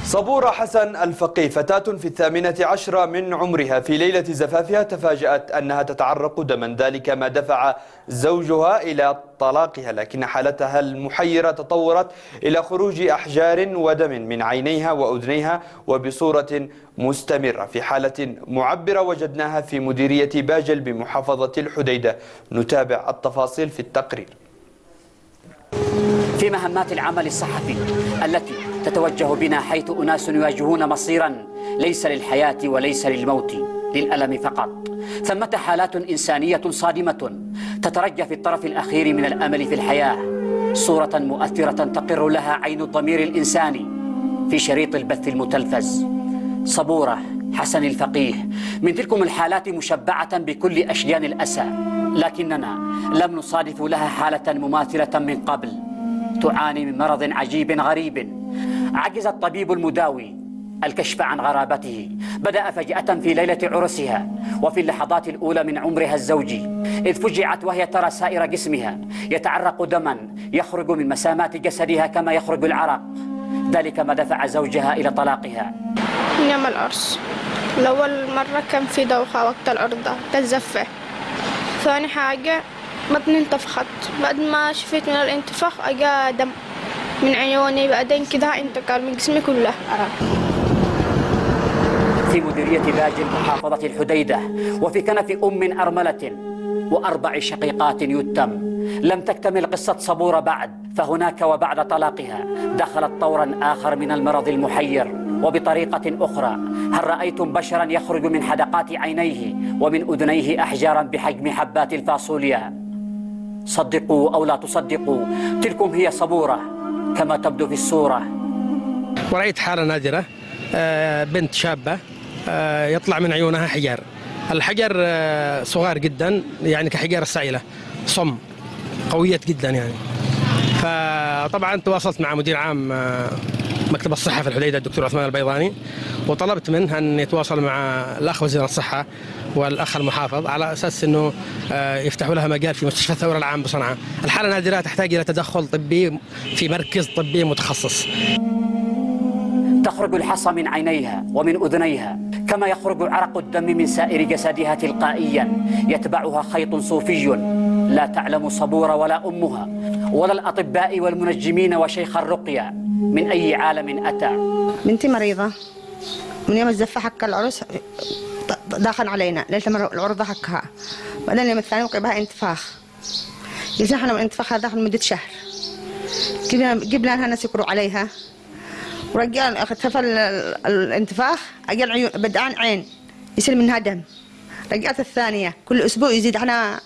صبورة حسن الفقيه فتاة في 18 من عمرها في ليلة زفافها تفاجأت أنها تتعرق دما، ذلك ما دفع زوجها إلى طلاقها، لكن حالتها المحيرة تطورت إلى خروج أحجار ودم من عينيها وأذنيها وبصورة مستمرة. في حالة معبرة وجدناها في مديرية باجل بمحافظة الحديدة. نتابع التفاصيل في التقرير. في مهمات العمل الصحفي التي تتوجه بنا حيث أناس يواجهون مصيرا ليس للحياة وليس للموت، للألم فقط، ثمة حالات إنسانية صادمة تترجى في الطرف الأخير من الأمل في الحياة، صورة مؤثرة تقر لها عين الضمير الإنساني في شريط البث المتلفز. صبورة حسن الفقيه من تلكم الحالات مشبعة بكل أشجان الأسى، لكننا لم نصادف لها حالة مماثلة من قبل. تعاني من مرض عجيب غريب، عجز الطبيب المداوي الكشف عن غرابته. بدأ فجأة في ليلة عرسها وفي اللحظات الأولى من عمرها الزوجي، إذ فجعت وهي ترى سائر جسمها يتعرق دما يخرج من مسامات جسدها كما يخرج العرق. ذلك ما دفع زوجها إلى طلاقها. من يوم العرس لأول مرة كان في دوخة وقت العرضة تتزفع. ثاني حاجة بطني انتفخت، بعد ما شفت من الانتفاخ أجا دم من عيوني، بعدين كده انتقل من جسمي كله. في مديرية باجل محافظة الحديدة وفي كنف أم أرملة و4 شقيقات يتم. لم تكتمل قصة صبورة بعد، فهناك وبعد طلاقها دخلت طورا آخر من المرض المحير. وبطريقة أخرى، هل رأيتم بشرا يخرج من حدقات عينيه ومن أذنيه أحجارا بحجم حبات الفاصوليا؟ صدقوا أو لا تصدقوا، تلكم هي صبورة كما تبدو في الصورة. ورأيت حالة نادرة، بنت شابة يطلع من عيونها حجار. الحجر صغار جدا، يعني كحجار السائلة، صم قوية جدا يعني. فطبعا تواصلت مع مدير عام مكتب الصحة في الحديدة الدكتور عثمان البيضاني، وطلبت منه أن يتواصل مع الأخ وزير الصحة والأخ المحافظ على أساس أنه يفتحوا لها مجال في مستشفى الثورة العام بصنعاء. الحالة نادرة تحتاج إلى تدخل طبي في مركز طبي متخصص. تخرج الحصى من عينيها ومن أذنيها كما يخرج عرق الدم من سائر جسدها تلقائيا، يتبعها خيط صوفي لا تعلم صبورة ولا أمها ولا الأطباء والمنجمين وشيخ الرقية من أي عالم أتى. بنتي مريضة من يوم الزفة حك العرس، داخل علينا ليلة العرض حكها، بعدين اليوم الثاني وقع بها انتفاخ. جلسنا احنا من الانتفاخ هذا لمدة شهر، جبنا لها ناس يقروا عليها، ورجال اختفى الانتفاخ، اجل عيون بدعان عين يصير منها دم. رجعت الثانية كل أسبوع يزيد احنا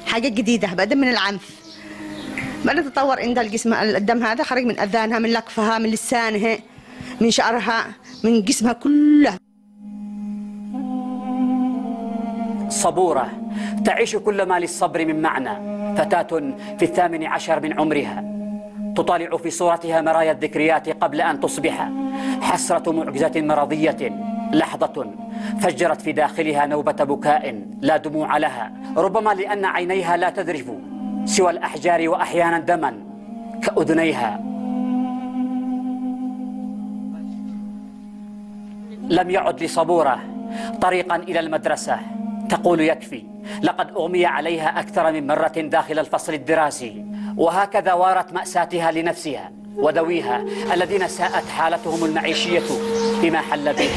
حاجة جديدة بعدين من العنف. بعدين تطور عندها الجسم، الدم هذا خرج من أذانها، من لكفها، من لسانها، من شعرها، من جسمها كله. صبورة تعيش كل ما للصبر من معنى، فتاة في 18 من عمرها تطالع في صورتها مرايا الذكريات قبل أن تصبح حسرة معجزة مرضية، لحظة فجرت في داخلها نوبة بكاء لا دموع لها، ربما لأن عينيها لا تذرف سوى الأحجار وأحيانا دما كأذنيها. لم يعد لصبورة طريقا إلى المدرسة، تقول يكفي، لقد أغمي عليها أكثر من مرة داخل الفصل الدراسي، وهكذا وارت مأساتها لنفسها وذويها الذين ساءت حالتهم المعيشية بما حل به.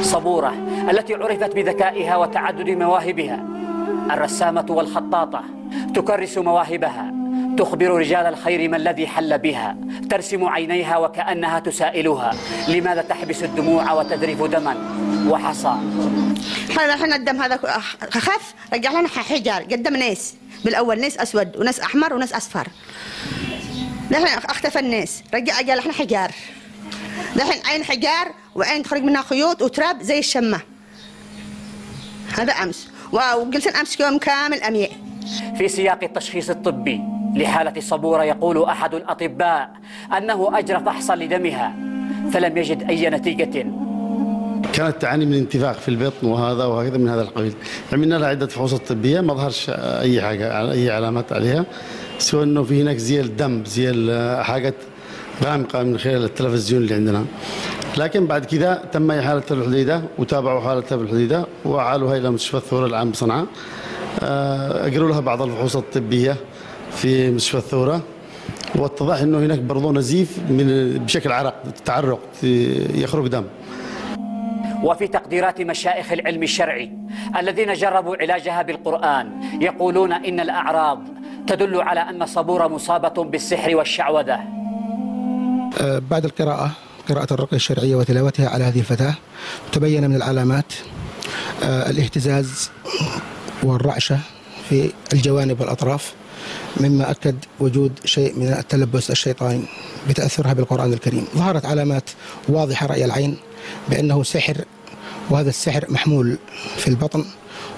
صبورة التي عرفت بذكائها وتعدد مواهبها، الرسامة والخطاطة، تكرس مواهبها، تخبر رجال الخير ما الذي حل بها، ترسم عينيها وكأنها تسائلها لماذا تحبس الدموع وتذرف دما وحصى. احنا الدم هذا خف، رجع لنا حجار قدام ناس، بالأول ناس أسود وناس أحمر وناس أصفر. نحن اختفى الناس، رجع أجل احنا حجار. نحن عين حجار وعين تخرج منها خيوط وتراب زي الشمة. هذا أمس، وجلسنا أمس يوم كامل أمياء. في سياق التشخيص الطبي لحالة صبورة يقول أحد الأطباء أنه أجرى فحصا لدمها فلم يجد أي نتيجة. كانت تعاني من انتفاخ في البطن وهكذا من هذا القبيل. عملنا لها عدة فحوصات طبية ما ظهرش أي حاجة، أي علامات عليها، سوى أنه في هناك زي الدم، زي حاجات غامقة من خلال التلفزيون اللي عندنا. لكن بعد كذا تم إحالتها بالحديدة وتابعوا حالتها بالحديدة وعالوها إلى مستشفى الثورة العام بصنعاء. أجروا لها بعض الفحوصات الطبية في مستشفى الثورة، واتضح أنه هناك برضو نزيف بشكل تعرق يخرج دم. وفي تقديرات مشايخ العلم الشرعي الذين جربوا علاجها بالقرآن يقولون إن الأعراض تدل على أن صبورة مصابة بالسحر والشعوذة. بعد قراءة الرقية الشرعية وتلاوتها على هذه الفتاة تبين من العلامات الاهتزاز والرعشة في الجوانب والأطراف، مما أكد وجود شيء من التلبس الشيطاني بتأثرها بالقرآن الكريم. ظهرت علامات واضحة رأي العين بأنه سحر، وهذا السحر محمول في البطن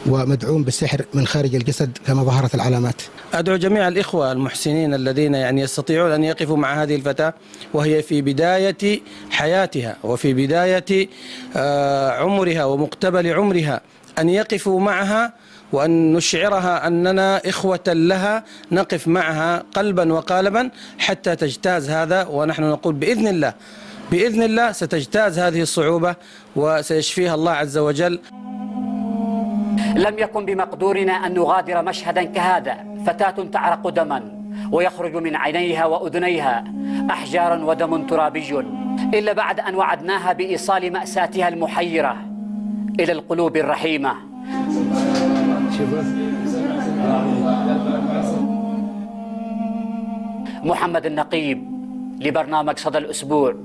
ومدعوم بالسحر من خارج الجسد كما ظهرت العلامات. أدعو جميع الإخوة المحسنين الذين يستطيعون أن يقفوا مع هذه الفتاة وهي في بداية حياتها وفي بداية عمرها ومقتبل عمرها أن يقفوا معها وأن نشعرها أننا إخوة لها، نقف معها قلبا وقالبا حتى تجتاز هذا. ونحن نقول بإذن الله ستجتاز هذه الصعوبة وسيشفيها الله عز وجل. لم يكن بمقدورنا أن نغادر مشهدا كهذا، فتاة تعرق دما ويخرج من عينيها وأذنيها أحجار ودم ترابي، إلا بعد أن وعدناها بإيصال مأساتها المحيرة إلى القلوب الرحيمة. محمد النقيب لبرنامج صدى الأسبوع.